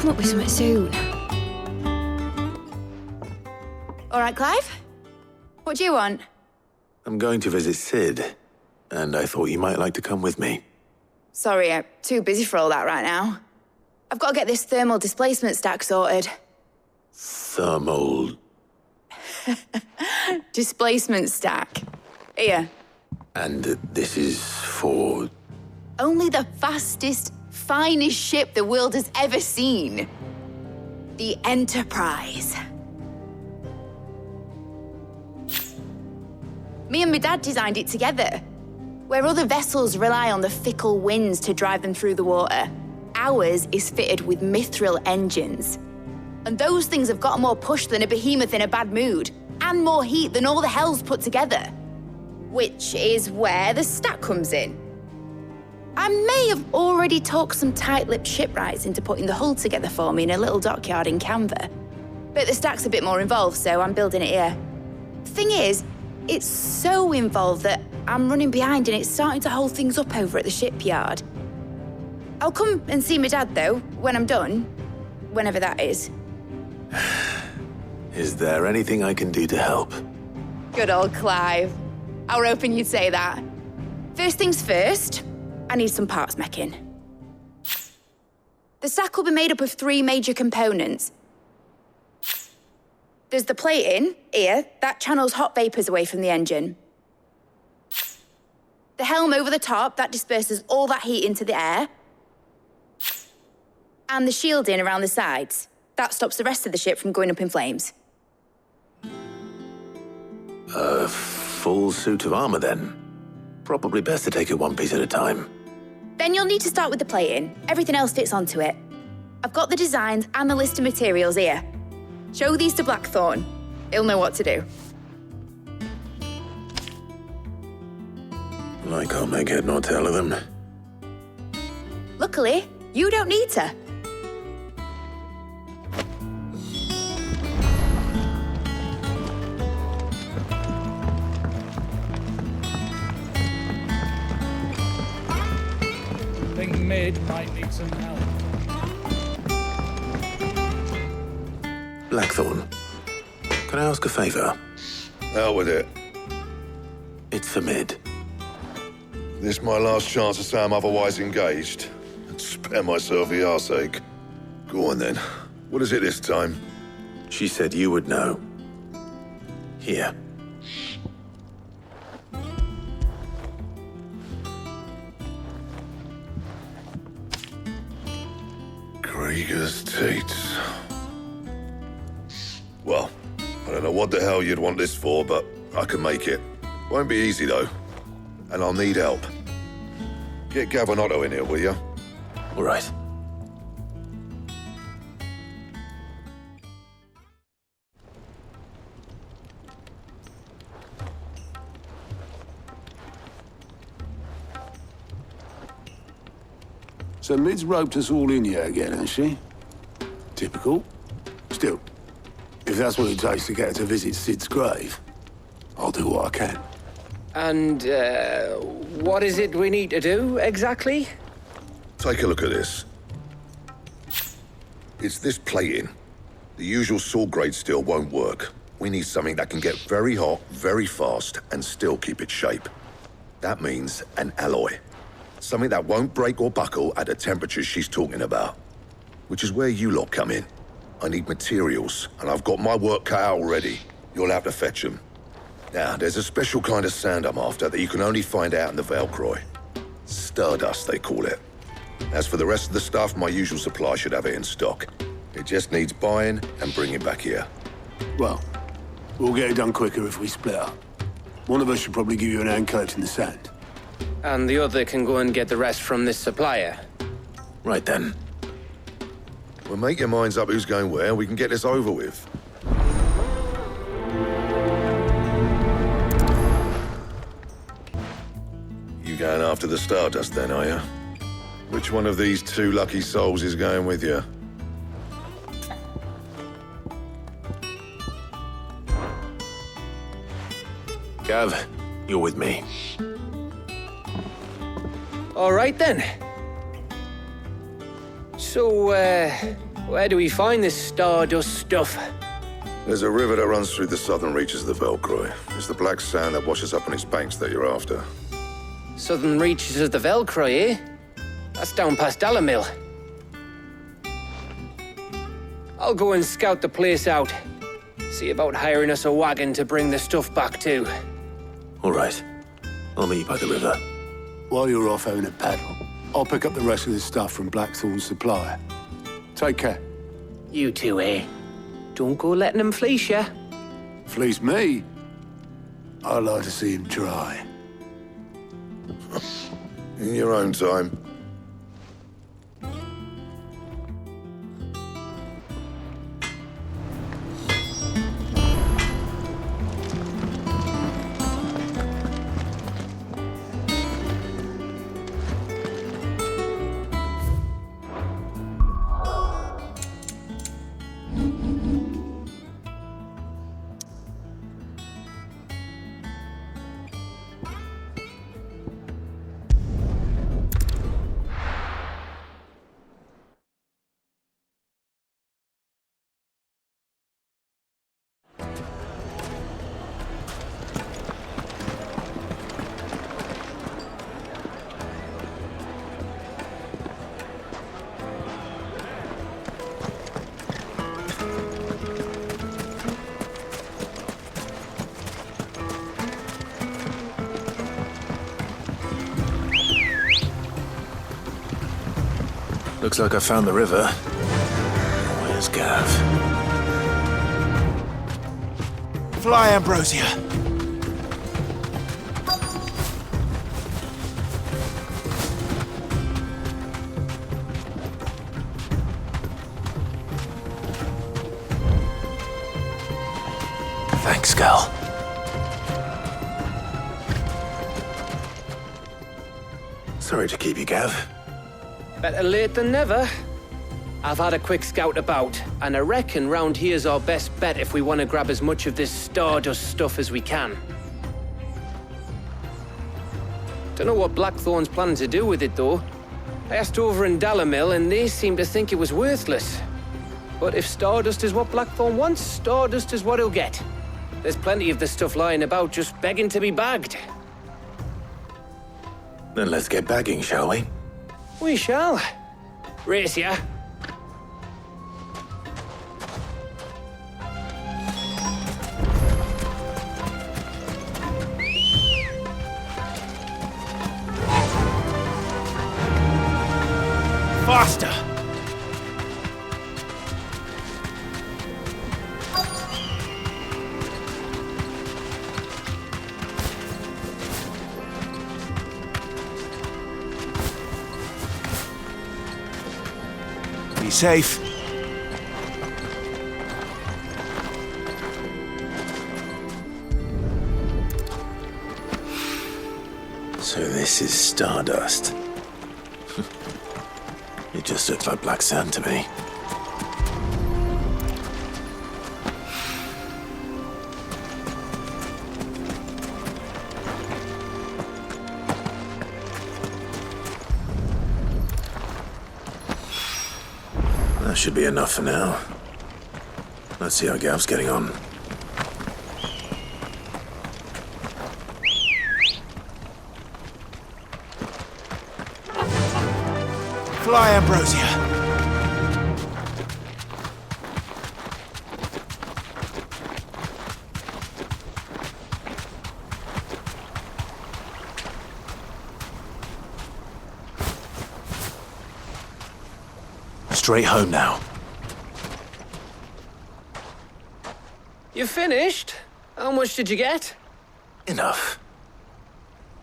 come up with something soon. All right, Clive? What do you want? I'm going to visit Sid, and I thought you might like to come with me. Sorry, I'm too busy for all that right now. I've got to get this thermal displacement stack sorted. Thermal... Displacement stack. Here. And this is for... Only the fastest, finest ship the world has ever seen. The Enterprise. Me and my dad designed it together. Where other vessels rely on the fickle winds to drive them through the water, ours is fitted with mithril engines. And those things have got more push than a behemoth in a bad mood, and more heat than all the hells put together. Which is where the stack comes in. I may have already talked some tight-lipped shipwrights into putting the hull together for me in a little dockyard in Canva. But the stack's a bit more involved, so I'm building it here. Thing is, it's so involved that I'm running behind and it's starting to hold things up over at the shipyard. I'll come and see my dad, though, when I'm done. Whenever that is. Is there anything I can do to help? Good old Clive. I were hoping you'd say that. First things first, I need some parts meching. The stack will be made up of 3 major components. There's the plating, here, that channels hot vapors away from the engine. The helm over the top, that disperses all that heat into the air. And the shielding around the sides, that stops the rest of the ship from going up in flames. A full suit of armor, then? Probably best to take it one piece at a time. Then you'll need to start with the plating. Everything else fits onto it. I've got the designs and the list of materials here. Show these to Blackthorn. He'll know what to do. I can't make head nor tail of them. Luckily, you don't need to. Think mid might need some help. Blackthorn, can I ask a favor? Out with it. It's for Mid. This my last chance to say I'm otherwise engaged. And spare myself the arseache. Go on then. What is it this time? She said you would know. Here. Krieger's teats. Well, I don't know what the hell you'd want this for, but I can make it. Won't be easy, though. And I'll need help. Get Gavin in here, will you? All right. So Mid's roped us all in here again, has she? Typical. Still, if that's what it takes to get her to visit Sid's grave, I'll do what I can. And, what is it we need to do, exactly? Take a look at this. It's this plating. The usual sword grade steel won't work. We need something that can get very hot, very fast, and still keep its shape. That means an alloy. Something that won't break or buckle at the temperatures she's talking about. Which is where you lot come in. I need materials, and I've got my work cut out already. You'll have to fetch them. Now, there's a special kind of sand I'm after that you can only find out in the Valcroy. Stardust, they call it. As for the rest of the stuff, my usual supply should have it in stock. It just needs buying and bringing back here. Well, we'll get it done quicker if we split up. One of us should probably give you an hand collecting the sand. And the other can go and get the rest from this supplier. Right then. Well, make your minds up who's going where, and we can get this over with. You going after the Stardust then, are you? Which one of these 2 lucky souls is going with you? Gav, you're with me. All right, then. So, where do we find this stardust stuff? There's a river that runs through the southern reaches of the Velcroy. It's the black sand that washes up on its banks that you're after. Southern reaches of the Velcroy, eh? That's down past Dalamil. I'll go and scout the place out. See about hiring us a wagon to bring the stuff back to. All right. I'll meet you by the river. While you're off having a paddle, I'll pick up the rest of this stuff from Blackthorn's supplier. Take care. You two, eh? Don't go letting him fleece ya. Fleece me? I'd like to see him try. In your own time. Looks like I found the river. Where's Gav? Fly, Ambrosia. Thanks, Gal. Sorry to keep you, Gav. Better late than never. I've had a quick scout about, and I reckon round here's our best bet if we want to grab as much of this stardust stuff as we can. Don't know what Blackthorn's planning to do with it, though. I asked over in Dalamil, and they seem to think it was worthless. But if stardust is what Blackthorn wants, stardust is what he'll get. There's plenty of the stuff lying about just begging to be bagged. Then let's get bagging, shall we? We shall. Race ya. Faster! Be safe. So this is stardust. It just looks like black sand to me. That should be enough for now. Let's see how Gav's getting on. Fly, Ambrosia. Straight home now. You finished? How much did you get? Enough.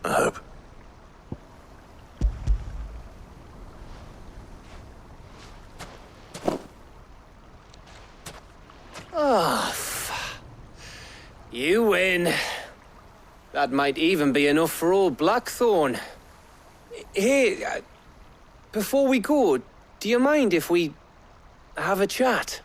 I hope. You win. That might even be enough for old Blackthorn. Hey, before we go, do you mind if we have a chat?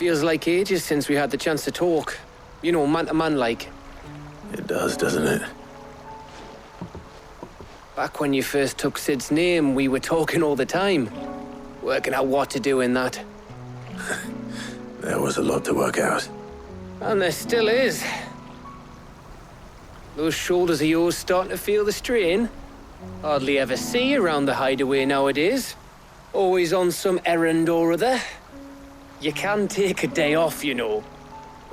Feels like ages since we had the chance to talk. You know, man to man like. It does, doesn't it? Back when you first took Sid's name, we were talking all the time. Working out what to do in that. There was a lot to work out. And there still is. Those shoulders of yours starting to feel the strain. Hardly ever see you around the hideaway nowadays. Always on some errand or other. You can take a day off, you know.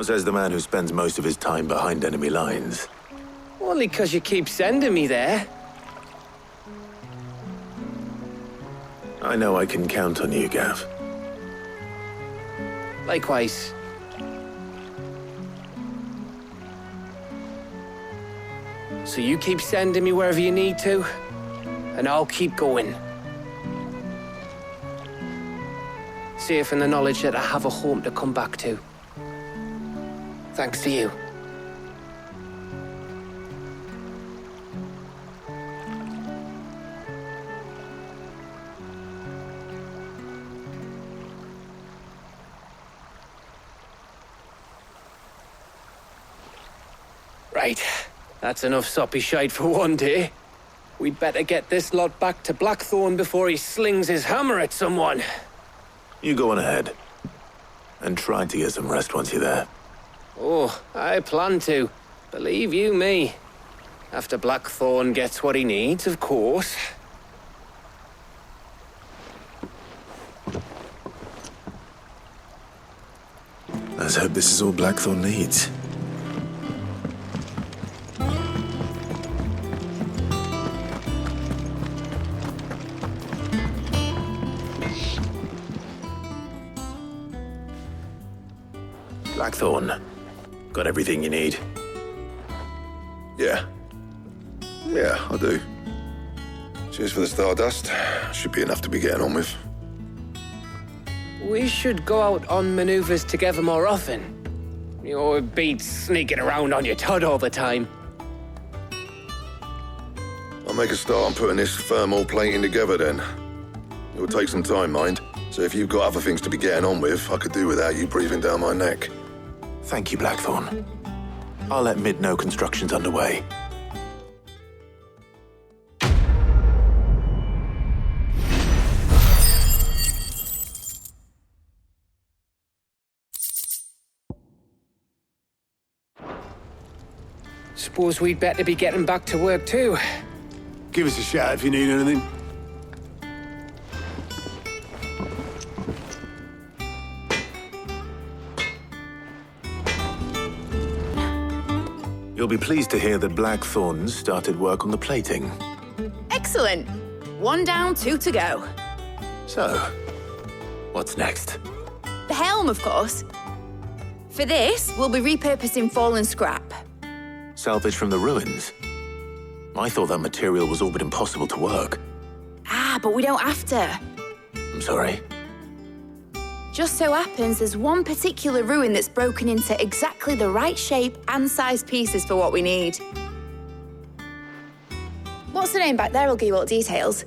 Says the man who spends most of his time behind enemy lines. Only 'cause you keep sending me there. I know I can count on you, Gav. Likewise. So you keep sending me wherever you need to, and I'll keep going. Safe in the knowledge that I have a home to come back to. Thanks to you. Right. That's enough soppy shite for one day. We'd better get this lot back to Blackthorn before he slings his hammer at someone. You go on ahead. And try to get some rest once you're there. Oh, I plan to. Believe you me. After Blackthorn gets what he needs, of course. Let's hope this is all Blackthorn needs. Blackthorn, got everything you need? Yeah. Yeah, I do. Cheers for the stardust. Should be enough to be getting on with. We should go out on maneuvers together more often. You know, it beats sneaking around on your Todd all the time. I'll make a start on putting this thermal plating together then. It will take some time, mind. So if you've got other things to be getting on with, I could do without you breathing down my neck. Thank you, Blackthorn. I'll let Mid know construction's underway. Suppose we'd better be getting back to work too. Give us a shout if you need anything. You'll be pleased to hear that Blackthorn started work on the plating. Excellent. 1 down, 2 to go. So, what's next? The helm, of course. For this, we'll be repurposing fallen scrap. Salvage from the ruins? I thought that material was all but impossible to work. Ah, but we don't have to. I'm sorry. Just so happens there's one particular ruin that's broken into exactly the right shape and size pieces for what we need. What's the name back there? I'll give you all the details.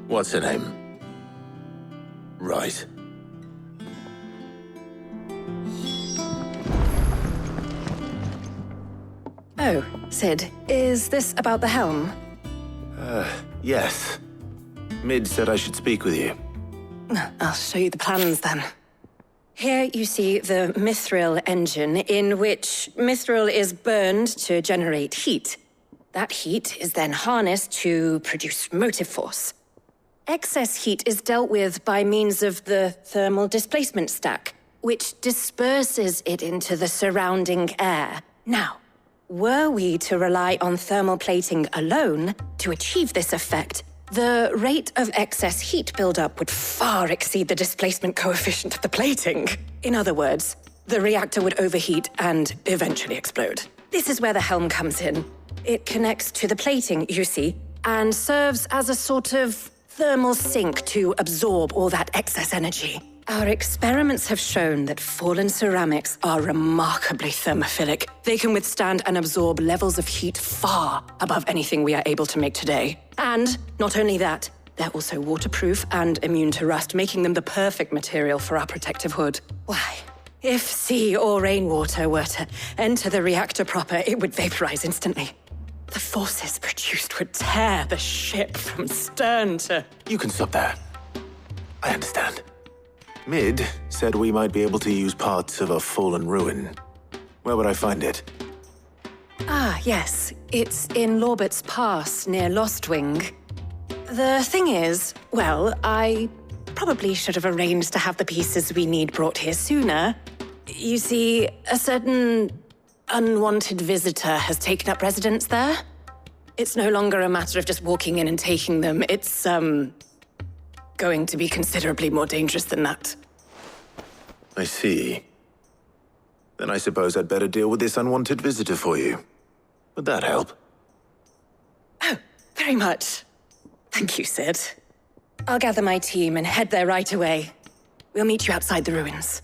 What's her name? Right. Oh, Sid, is this about the helm? Yes. Mid said I should speak with you. I'll show you the plans then. Here you see the mithril engine, in which mithril is burned to generate heat. That heat is then harnessed to produce motive force. Excess heat is dealt with by means of the thermal displacement stack, which disperses it into the surrounding air. Now, were we to rely on thermal plating alone to achieve this effect, the rate of excess heat buildup would far exceed the displacement coefficient of the plating. In other words, the reactor would overheat and eventually explode. This is where the helm comes in. It connects to the plating, you see, and serves as a sort of thermal sink to absorb all that excess energy. Our experiments have shown that fallen ceramics are remarkably thermophilic. They can withstand and absorb levels of heat far above anything we are able to make today. And not only that, They're also waterproof and immune to rust, making them the perfect material for our protective hood. Why? If sea or rainwater were to enter the reactor proper, it would vaporize instantly. The forces produced would tear the ship from stern to... You can stop there. I understand. Mid said we might be able to use parts of a fallen ruin. Where would I find it? Ah, yes. It's in Lorbert's Pass, near Lostwing. The thing is, well, I probably should have arranged to have the pieces we need brought here sooner. You see, a certain unwanted visitor has taken up residence there. It's no longer a matter of just walking in and taking them. It's, going to be considerably more dangerous than that. I see. Then I suppose I'd better deal with this unwanted visitor for you. Would that help? Oh, very much. Thank you, Sid. I'll gather my team and head there right away. We'll meet you outside the ruins.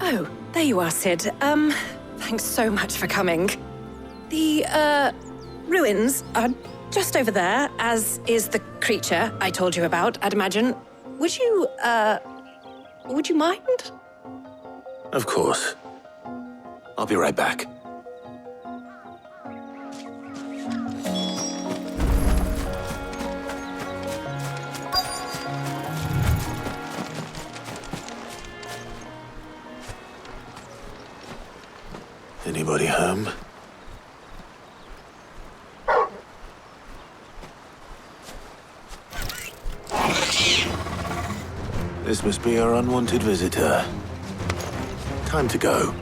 Oh, there you are, Sid. Thanks so much for coming. The, ruins are just over there, as is the creature I told you about, I'd imagine. Would you mind? Of course. I'll be right back. Anybody home? This must be our unwanted visitor. Time to go.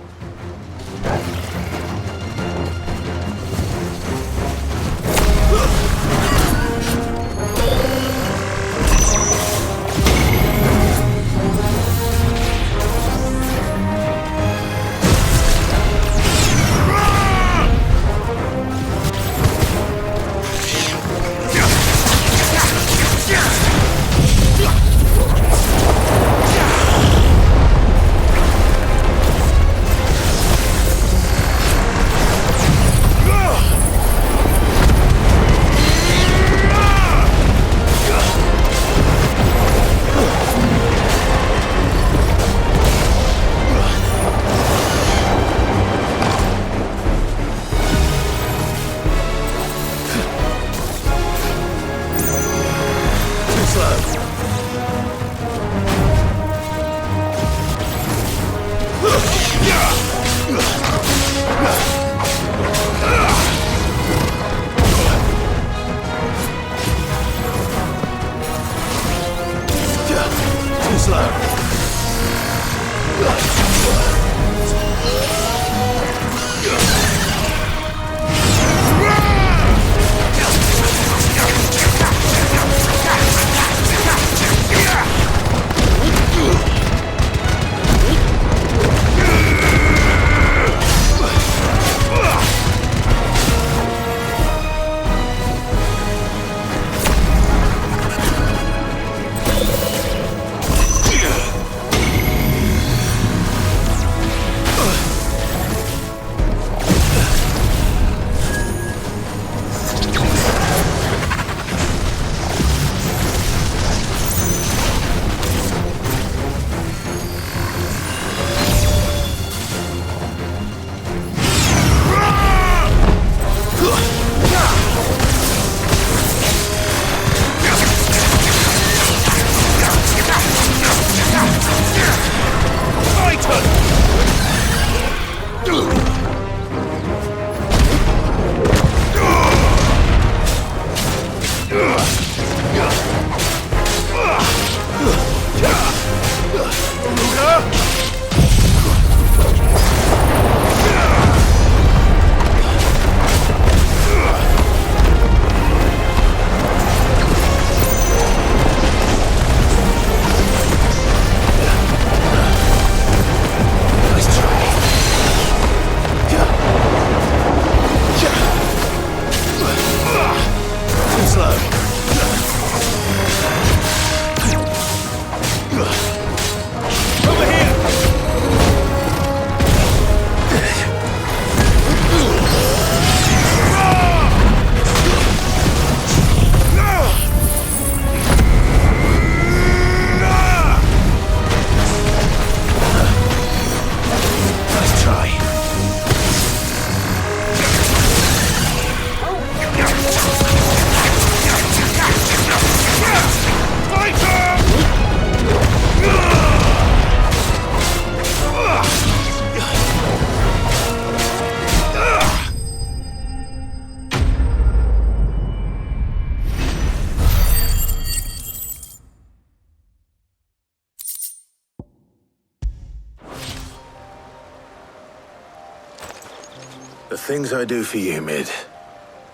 The things I do for you, Mid.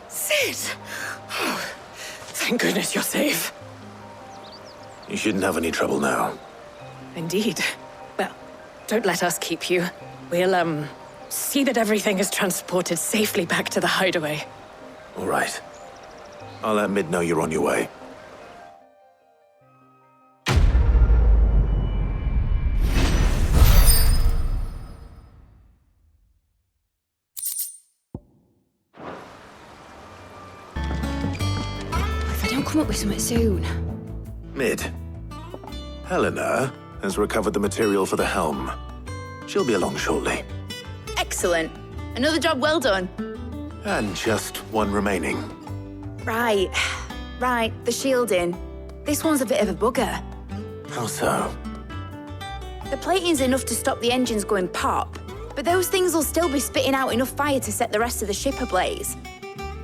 Sid! Oh, thank goodness you're safe. You shouldn't have any trouble now. Indeed. Well, don't let us keep you. We'll, see that everything is transported safely back to the hideaway. All right. I'll let Mid know you're on your way. If I don't come up with something soon. Mid. Helena has recovered the material for the helm. She'll be along shortly. Excellent. Another job well done. And just one remaining. Right. Right, the shielding. This one's a bit of a bugger. How so? The plating's enough to stop the engines going pop, but those things will still be spitting out enough fire to set the rest of the ship ablaze.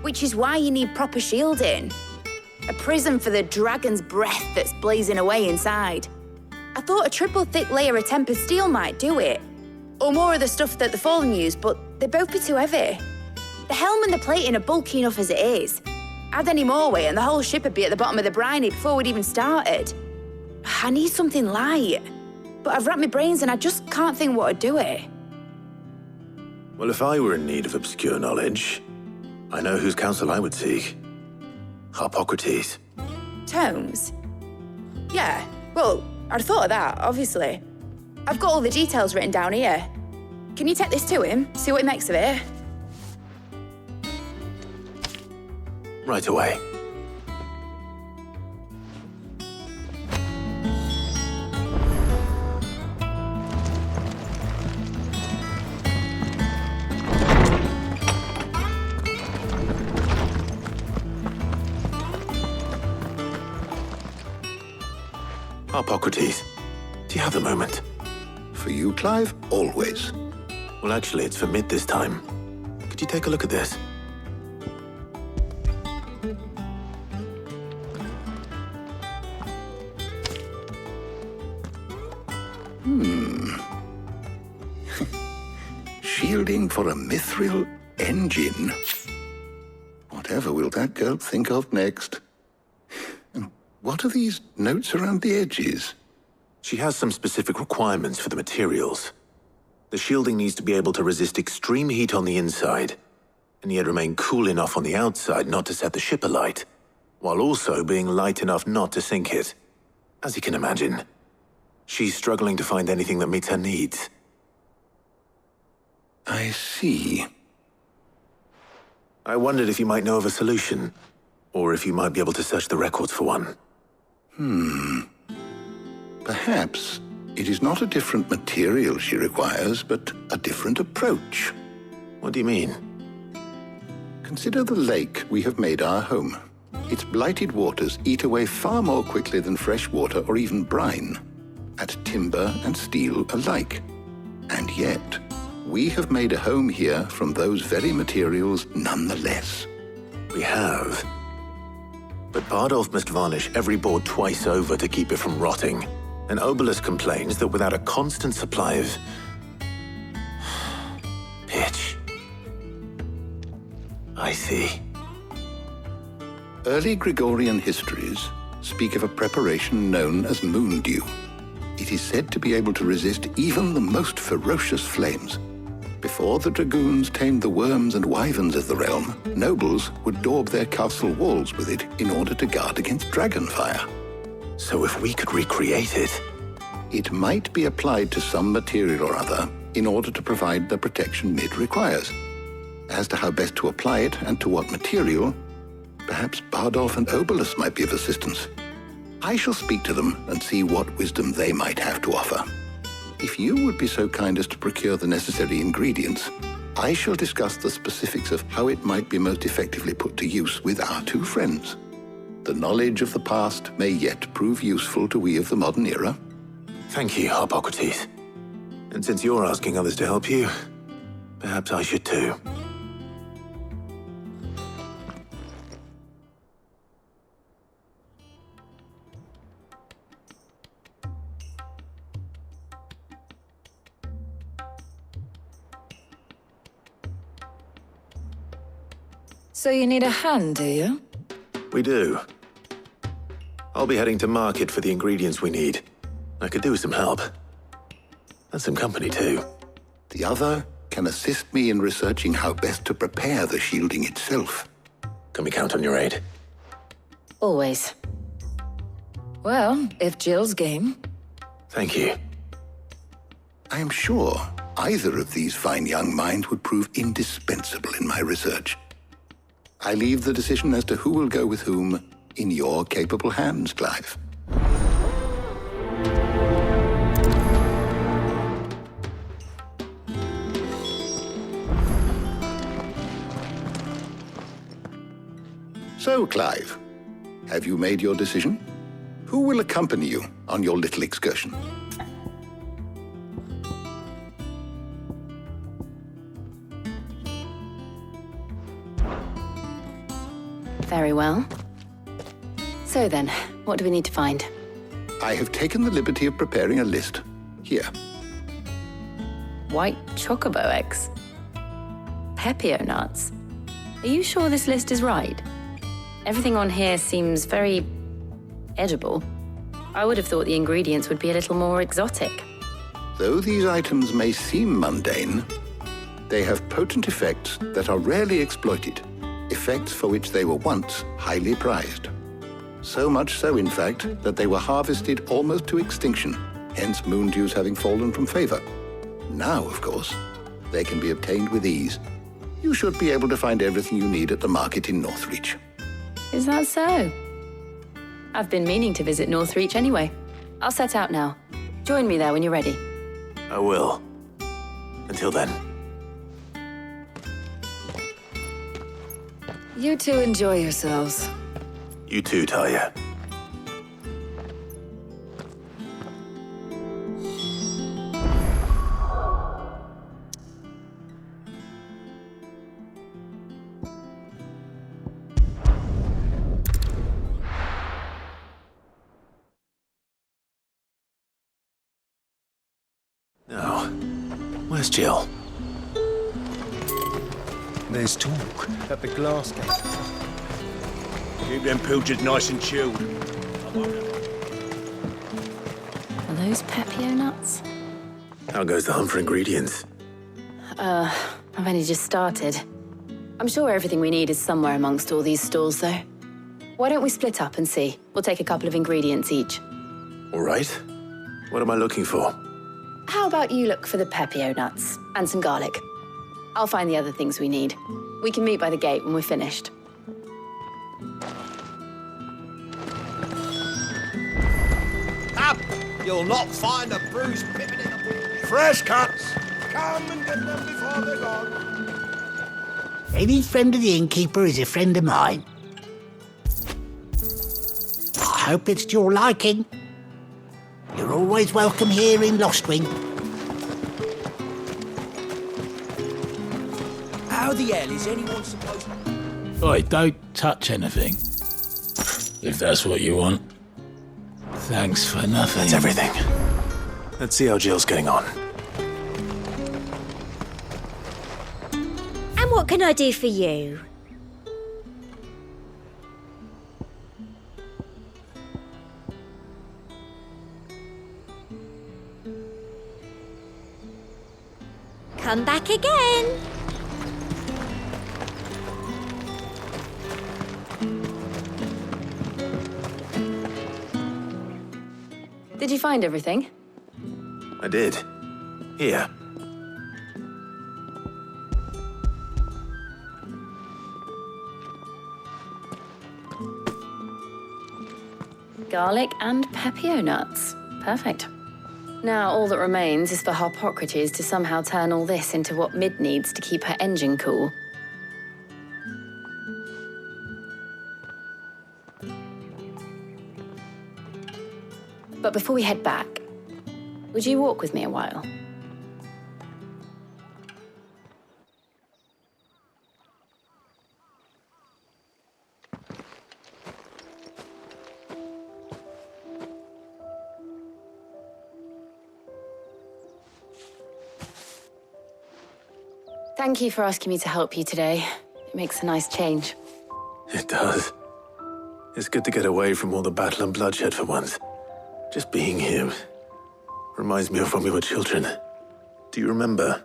Which is why you need proper shielding. A prison for the dragon's breath that's blazing away inside. I thought a triple thick layer of tempered steel might do it. Or more of the stuff that the Fallen use, but they'd both be too heavy. The helm and the plating are bulky enough as it is. Add any more weight and the whole ship would be at the bottom of the briny before we'd even started. I need something light. But I've racked my brains and I just can't think what would do it. Well, if I were in need of obscure knowledge, I know whose counsel I would seek. Harpocrates. Tomes? Yeah, well, I'd thought of that, obviously. I've got all the details written down here. Can you take this to him, see what he makes of it? Right away. Harpocrates, do you have a moment? For you, Clive, always. Well, actually, it's for Mid this time. Could you take a look at this? Shielding for a mithril engine. Whatever will that girl think of next? And what are these notes around the edges? She has some specific requirements for the materials. The shielding needs to be able to resist extreme heat on the inside, and yet remain cool enough on the outside not to set the ship alight, while also being light enough not to sink it. As you can imagine, she's struggling to find anything that meets her needs. I see. I wondered if you might know of a solution, or if you might be able to search the records for one. Perhaps it is not a different material she requires, but a different approach. What do you mean? Consider the lake we have made our home. Its blighted waters eat away far more quickly than fresh water or even brine, at timber and steel alike. And yet, we have made a home here from those very materials nonetheless. We have. But Bardolph must varnish every board twice over to keep it from rotting. And Obelisk complains that without a constant supply of pitch. I see. Early Gregorian histories speak of a preparation known as moon dew. It is said to be able to resist even the most ferocious flames. Before the dragoons tamed the worms and wyverns of the realm, nobles would daub their castle walls with it in order to guard against dragon fire. So if we could recreate it... It might be applied to some material or other in order to provide the protection Mid requires. As to how best to apply it and to what material, perhaps Bardolph and Obelisk might be of assistance. I shall speak to them and see what wisdom they might have to offer. If you would be so kind as to procure the necessary ingredients, I shall discuss the specifics of how it might be most effectively put to use with our two friends. The knowledge of the past may yet prove useful to we of the modern era. Thank you, Harpocrates. And since you're asking others to help you, perhaps I should too. So you need a hand, do you? We do. I'll be heading to market for the ingredients we need. I could do with some help. And some company, too. The other can assist me in researching how best to prepare the shielding itself. Can we count on your aid? Always. Well, if Jill's game. Thank you. I am sure either of these fine young minds would prove indispensable in my research. I leave the decision as to who will go with whom in your capable hands, Clive. So, Clive, have you made your decision? Who will accompany you on your little excursion? Very well. So then, what do we need to find? I have taken the liberty of preparing a list. Here. White chocobo eggs. Pepio nuts. Are you sure this list is right? Everything on here seems very edible. I would have thought the ingredients would be a little more exotic. Though these items may seem mundane, they have potent effects that are rarely exploited, effects for which they were once highly prized. So much so, in fact, that they were harvested almost to extinction, hence moon dews having fallen from favor. Now, of course, they can be obtained with ease. You should be able to find everything you need at the market in Northreach. Is that so? I've been meaning to visit Northreach anyway. I'll set out now. Join me there when you're ready. I will. Until then. You two enjoy yourselves. You too, Talia. Now, where's Jill? There's talk at the glass gate. Keep them pilchards nice and chilled. Are those Pepio nuts? How goes the hunt for ingredients? I've only just started. I'm sure everything we need is somewhere amongst all these stalls, though. Why don't we split up and see? We'll take a couple of ingredients each. All right. What am I looking for? How about you look for the Pepio nuts and some garlic? I'll find the other things we need. We can meet by the gate when we're finished. Up! You'll not find a bruised pippin in the... Fresh cuts! Come and get them before they're gone. Any friend of the innkeeper is a friend of mine. I hope it's to your liking. You're always welcome here in Lostwing. How the hell is anyone supposed to... Oi, don't touch anything. If that's what you want. Thanks for nothing. That's everything. Let's see how Jill's getting on. And what can I do for you? Come back again. Did you find everything? I did. Here. Garlic and Pepio nuts. Perfect. Now all that remains is for Harpocrates to somehow turn all this into what Mid needs to keep her engine cool. But before we head back, would you walk with me a while? Thank you for asking me to help you today. It makes a nice change. It does. It's good to get away from all the battle and bloodshed for once. Just being here reminds me of when we were children. Do you remember?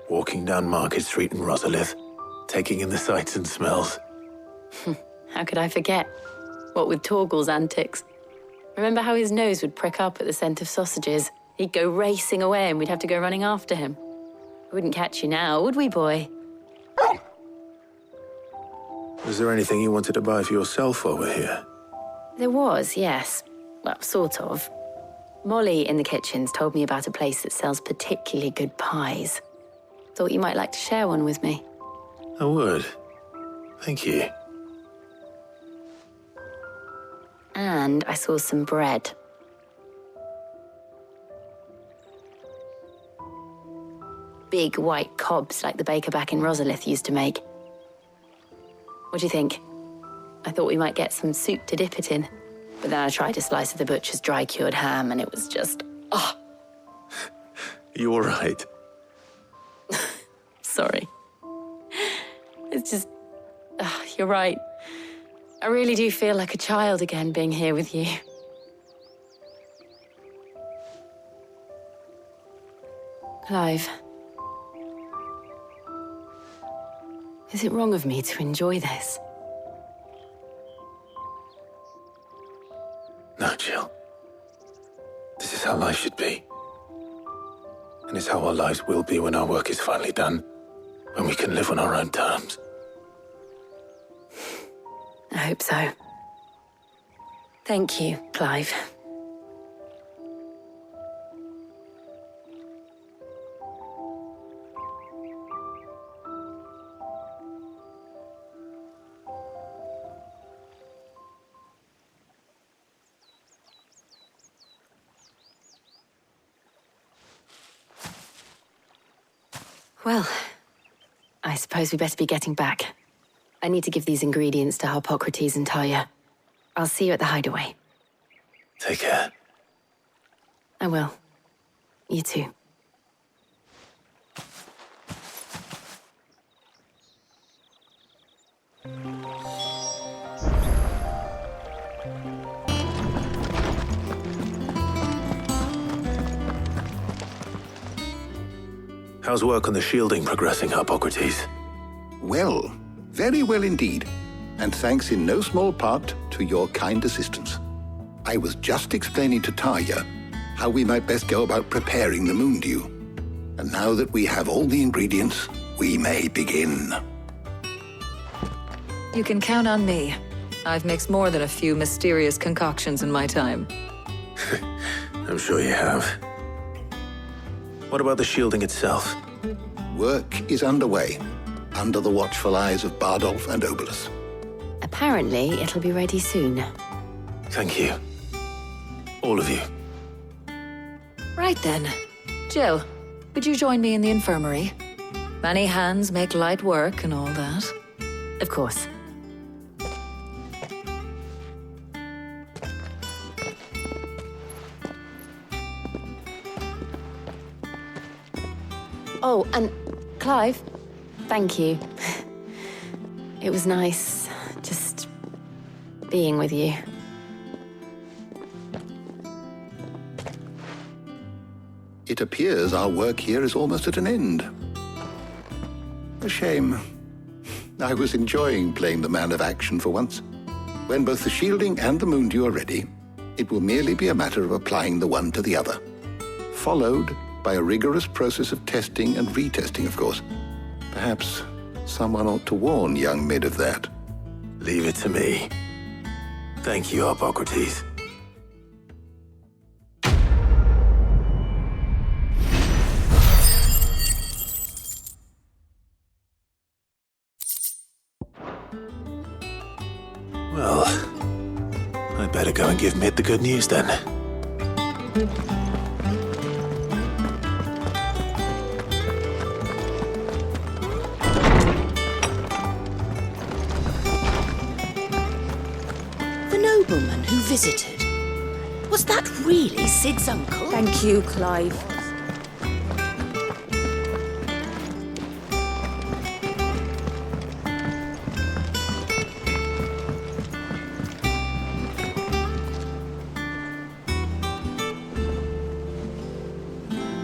Walking down Market Street in Rosalith, taking in the sights and smells. How could I forget? What with Torgal's antics. Remember how his nose would prick up at the scent of sausages? He'd go racing away and we'd have to go running after him. We wouldn't catch you now, would we, boy? Was there anything you wanted to buy for yourself while we're here? There was, yes. Well, sort of. Molly in the kitchens told me about a place that sells particularly good pies. Thought you might like to share one with me. I would. Thank you. And I saw some bread. Big white cobs like the baker back in Rosalith used to make. What do you think? I thought we might get some soup to dip it in. But then I tried a slice of the butcher's dry-cured ham and it was just... oh! You all right? Sorry. It's just... you're right. I really do feel like a child again being here with you. Clive. Is it wrong of me to enjoy this? No, Jill. This is how life should be. And it's how our lives will be when our work is finally done. When we can live on our own terms. I hope so. Thank you, Clive. Well, I suppose we better be getting back. I need to give these ingredients to Harpocrates and Tarja. I'll see you at the hideaway. Take care. I will. You too. How's work on the shielding progressing, Harpocrates? Well, very well indeed. And thanks in no small part to your kind assistance. I was just explaining to Tarja how we might best go about preparing the moon dew. And now that we have all the ingredients, we may begin. You can count on me. I've mixed more than a few mysterious concoctions in my time. I'm sure you have. What about the shielding itself? Work is underway, under the watchful eyes of Bardolph and Obolus. Apparently, it'll be ready soon. Thank you. All of you. Right then. Jill, would you join me in the infirmary? Many hands make light work and all that. Of course. Oh, and Clive, thank you. It was nice, just being with you. It appears our work here is almost at an end. A shame. I was enjoying playing the man of action for once. When both the shielding and the moon dew are ready, it will merely be a matter of applying the one to the other. Followed by a rigorous process of testing and retesting, of course. Perhaps someone ought to warn young Mid of that. Leave it to me. Thank you, Harpocrates. Well, I'd better go and give Mid the good news then. Nobleman who visited. Was that really Sid's uncle? Thank you, Clive.